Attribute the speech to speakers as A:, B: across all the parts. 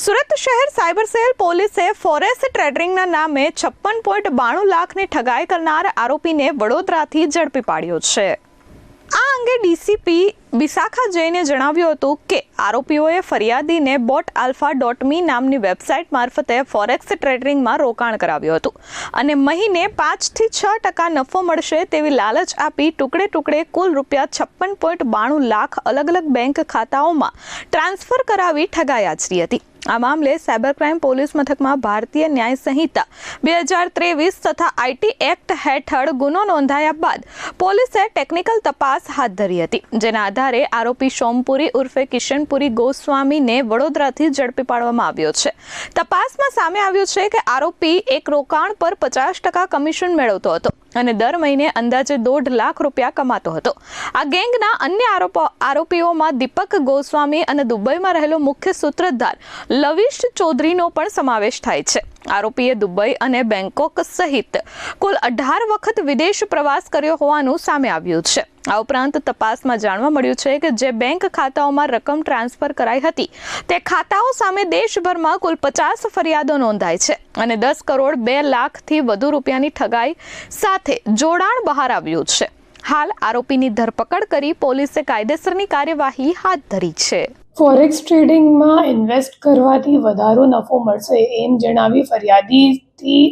A: સુરત શહેર cyber cell પોલીસે forex ટ્રેડિંગના નામે 56.92 લાખની ઠગાઈ કરનાર આરોપીને વડોદરાથી ઝડપી પાડ્યો છે। આ અંગે ડીસીપી બિસાખા જૈને જણાવ્યું હતું કે આરોપીઓએ ફરિયાદીને botalpha.me નામની વેબસાઇટ મારફતે ફોરેક્સ ટ્રેડિંગમાં રોકાણ કરાવ્યું હતું અને મહિને 5 થી 6% નફો મળશે તેવી લાલચ આપી ટુકડે કુલ રૂપિયા 56.92 લાખ અલગ બેંક ખાતાઓમાં ટ્રાન્સફર કરાવી ઠગાઈ આચરી હતી। આ મામલે સાયબર ક્રાઇમ પોલીસ મથકમાં ભારતીય ન્યાય સંહિતા 2023 તથા આઈટી એક્ટ હેઠળ ગુનો નોંધાયા બાદ પોલીસે ટેકનિકલ તપાસ હાથ ધરી હતી, જેના આધારે આરોપી સોમપુરી ઉર્ફે કિશનપુરી ગોસ્વામીને વડોદરાથી ઝડપી પાડવામાં આવ્યો છે। તપાસમાં સામે આવ્યું છે કે આરોપી એક રોકાણ પર 50% કમિશન મેળવતો હતો અને દર મહિને અંદાજે 1.5 લાખ રૂપિયા કમાતો હતો। આ ગેંગના અન્ય આરોપીઓમાં દીપક ગોસ્વામી અને દુબઈમાં રહેલો મુખ્ય સૂત્રધાર લવિશ ચૌધરીનો પણ સમાવેશ થાય છે। આરોપીએ દુબઈ અને બેંકોક સહિત કુલ 18 વખત વિદેશ પ્રવાસ કર્યો હોવાનું સામે આવ્યું છે। આ ઉપરાંત તપાસમાં જાણવા મળ્યું છે કે જે બેંક ખાતાઓમાં રકમ ટ્રાન્સફર કરાઈ હતી તે ખાતાઓ સામે દેશભરમાં કુલ 50 ફરિયાદો નોંધાઈ છે અને 10 કરોડ 2 લાખથી વધુ રૂપિયાની ઠગાઈ સાથે જોડાણ બહાર આવ્યું છે। હાલ આરોપીની ધરપકડ કરી પોલીસે કાયદેસરની કાર્યવાહી હાથ ધરી છે।
B: ફોરેક્સ ટ્રેડિંગમાં ઇન્વેસ્ટ કરવાથી વધારો નફો મળશે એમ જણાવી ફરિયાદીથી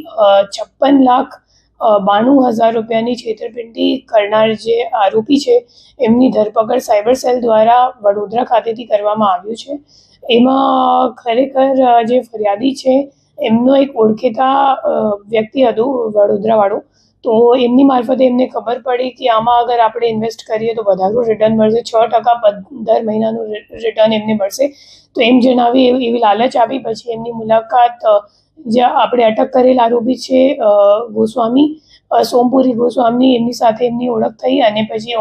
B: 56,92,000 રૂપિયાની છેતરપિંડી કરનાર જે આરોપી છે એમની ધરપકડ સાયબર સેલ દ્વારા વડોદરા ખાતેથી કરવામાં આવ્યું છે। એમાં ખરેખર જે ફરિયાદી છે એમનો એક ઓળખીતા વ્યક્તિ હતું વડોદરાવાળો, તો એમની મારફતે એમને ખબર પડી કે આમાં અગર આપણે ઇન્વેસ્ટ કરીએ તો વધારે રિટર્ન મળશે, 6% દર મહિનાનું રિટર્ન એમને મળશે। તો એમ જણાવી એવી લાલચ આપી પછી એમની મુલાકાત જે આપણે અટક કરેલ આરોપી છે ગોસ્વામી સોમપુરી ગોસ્વામી એમની સાથે એમની ઓળખ થઈ અને પછી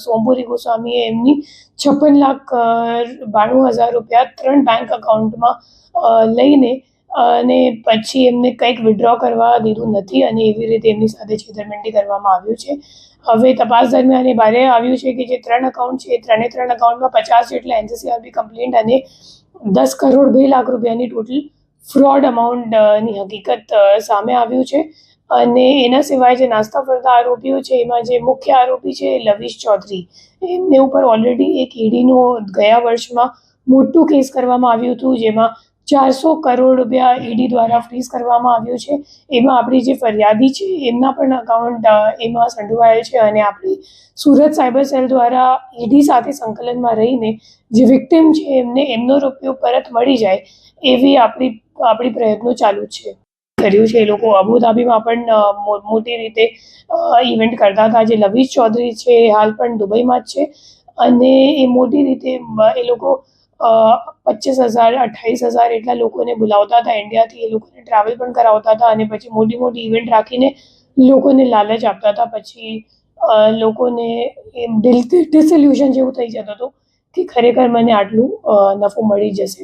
B: સોમપુરી ગોસ્વામીએ એમની 56,92,000 રૂપિયા 3 બેંક એકાઉન્ટમાં લઈને અને પછી એમને કંઈક વિડ્રો કરવા દીધું નથી અને એવી રીતે એમની સાથે છેતરપિંડી કરવામાં આવ્યું છે। હવે તપાસ દરમિયાન એ બહાર આવ્યું છે કે જે 3 એકાઉન્ટ છે એ 3 એકાઉન્ટમાં 50 જેટલા એનસીસીઆરબી કમ્પ્લેન્ટ અને 10 કરોડ 2 લાખ રૂપિયાની ટોટલ ફ્રોડ અમાઉન્ટની હકીકત સામે આવ્યું છે। અને એના સિવાય જે નાસ્તા ફરતા આરોપીઓ છે એમાં જે મુખ્ય આરોપી છે લવિશ ચૌધરી, એમને ઉપર ઓલરેડી એક ઈડીનો ગયા વર્ષમાં મોટું કેસ કરવામાં આવ્યું હતું જેમાં 400 કરોડ રૂપિયા ઈડી દ્વારા ફ્રીઝ કરવામાં આવ્યું છે। એમાં આપણી જે ફરિયાદી છે એમના પણ અકાઉન્ટ એમાં સંડોવાયેલ છે અને આપણી સુરત સાયબર સેલ દ્વારા ઈડી સાથે સંકલનમાં રહીને જે વિક્ટિમ છે એમને એમનો રૂપિયો પરત મળી જાય એવી આપણી પ્રયત્નો ચાલુ છે કર્યું છે। એ લોકો અબુધાબીમાં પણ મોટી રીતે ઇવેન્ટ કરતા હતા। જે લવિશ ચૌધરી છે એ હાલ પણ દુબઈમાં જ છે અને એ મોટી રીતે એ લોકો 25,000 28,000 એટલા લોકોને બોલાવતા હતા ઇન્ડિયાથી, એ લોકોને ટ્રાવેલ પણ કરાવતા હતા અને પછી મોટી ઇવેન્ટ રાખીને લોકોને લાલચ આપતા હતા। પછી લોકોને એમ ડિસોલ્યુશન જેવું થઈ જતું હતું કે ખરેખર મને આટલું નફો મળી જશે।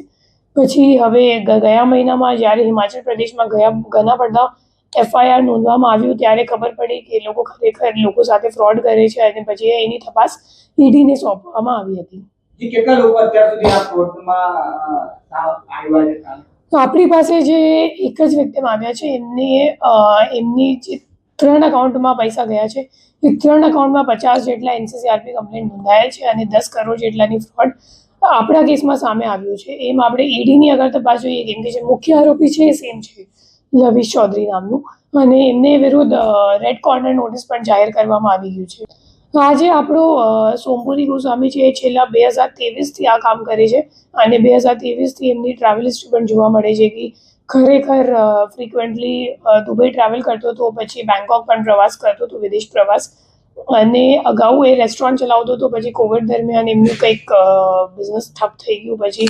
B: પછી હવે ગયા મહિનામાં જ્યારે હિમાચલ પ્રદેશમાં ઘણા બધા FIR નોંધવામાં આવ્યું ત્યારે ખબર પડી કે એ લોકો ખરેખર લોકો સાથે ફ્રોડ કરે છે અને પછી એની તપાસ ઈડીને સોંપવામાં આવી હતી।
C: કેટલા લોકો અત્યાર સુધી આ ફ્રોડમાં આવ્યા છે?
B: તો આપણી પાસે જે એક જ વિક્ટિમ આવ્યા છે એમની જે 3 એકાઉન્ટમાં પૈસા ગયા છે એ 3 એકાઉન્ટમાં 50 જેટલા એનસીસીઆરપી કમ્પ્લેન્ટ નોંધાયેલ છે અને 10 કરોડ જેટલાની ફ્રોડ આપણા કેસમાં સામે આવ્યું છે। એમ આપણે ઈડીની અગર તપાસ જોઈએ કેમ કે જે મુખ્ય આરોપી છે એ સેમ છે લવિશ ચૌધરી નામનું અને એમને વિરુદ્ધ રેડ કોર્નર નોટિસ પણ જાહેર કરવામાં આવી ગયું છે। આજે આપણો સોમપુરી ગોસ્વામી છે એ છેલ્લા 2023થી આ કામ કરે છે અને 2023થી એમની ટ્રાવેલ હિસ્ટ્રી પણ જોવા મળે છે કે ખરેખર ફ્રિકવન્ટલી દુબઈ ટ્રાવેલ કરતો હતો, પછી બેંકોક પણ પ્રવાસ કરતો હતો, વિદેશ પ્રવાસ, અને અગાઉ એ રેસ્ટોરન્ટ ચલાવતો હતો। પછી કોવિડ દરમિયાન એમનું કંઈક બિઝનેસ ઠપ થઈ ગયું, પછી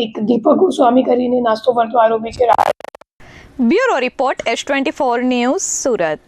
B: એક દીપક ગોસ્વામી કરીને નાસ્તો ફરતો આરોપી છે।
A: Bureau report S24 news Surat.